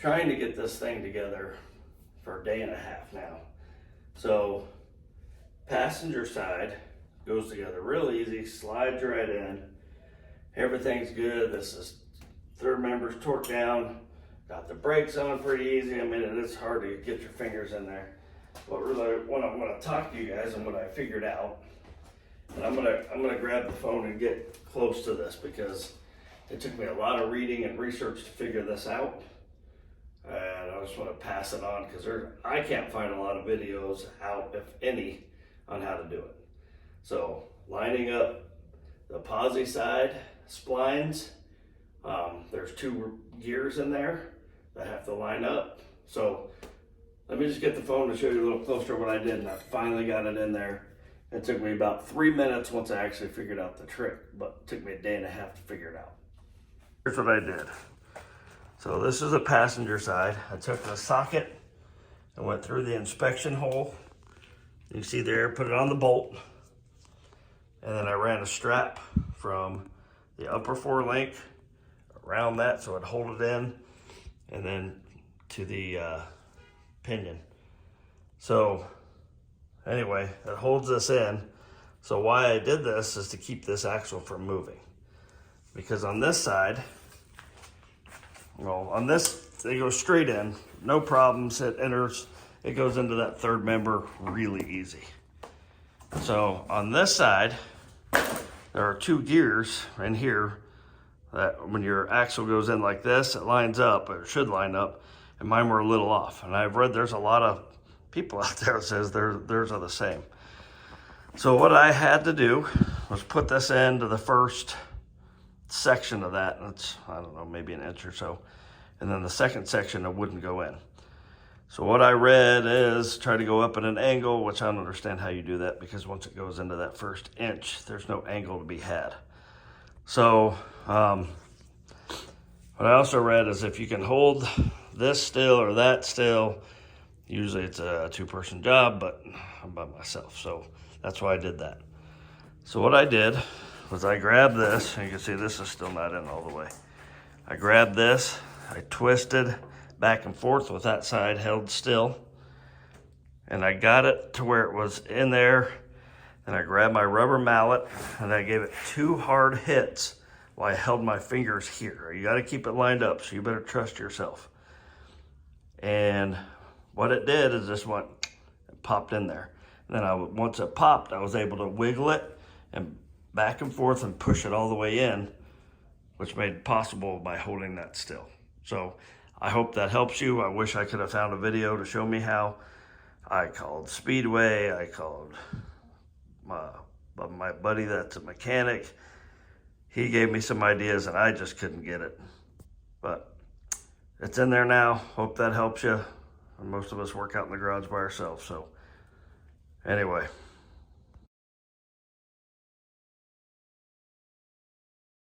trying to get this thing together for a day and a half now. So passenger side goes together real easy, slides right in. Everything's good. This is third member's torqued down. Got the brakes on pretty easy. I mean, it is hard to get your fingers in there. But really, what I'm going to talk to you guys and what I figured out, and I'm gonna grab the phone and get close to this because it took me a lot of reading and research to figure this out. And I just want to pass it on because I can't find a lot of videos out, if any, on how to do it. So lining up the posi side splines, there's 2 gears in there that have to line up. So let me just get the phone to show you a little closer what I did, and I finally got it in there. It took me about 3 minutes once I actually figured out the trick, but it took me a day and a half to figure it out. Here's what I did. So this is the passenger side. I took the socket and went through the inspection hole. You can see there, put it on the bolt. And then I ran a strap from the upper forelink around that so it'd hold it in, and then to the pinion. So anyway, it holds this in. So why I did this is to keep this axle from moving. Because on this side, well, on this, they go straight in, no problems. It enters, it goes into that third member really easy. So on this side, there are 2 gears in here that when your axle goes in like this, it lines up, or it should line up, and mine were a little off. And I've read there's a lot of people out there that says theirs are the same. So what I had to do was put this into the first section of that, and it's, I don't know, maybe an inch or so, and then the second section it wouldn't go in. So what I read is try to go up at an angle, which I don't understand how you do that, because once it goes into that first inch, there's no angle to be had. So what I also read is if you can hold this still or that still, usually it's a 2-person job, but I'm by myself, so that's why I did that. So what I did was I grabbed this, and you can see this is still not in all the way. I grabbed this, I twisted back and forth with that side held still, and I got it to where it was in there. Then I grabbed my rubber mallet and I gave it 2 hard hits while I held my fingers here. You got to keep it lined up, so you better trust yourself. And what it did is this went, it popped in there. And then once it popped, I was able to wiggle it and back and forth and push it all the way in, which made it possible by holding that still. So I hope that helps you. I wish I could have found a video to show me how. I called Speedway, I called my buddy that's a mechanic. He gave me some ideas and I just couldn't get it. But it's in there now. Hope that helps you. And most of us work out in the garage by ourselves. So anyway.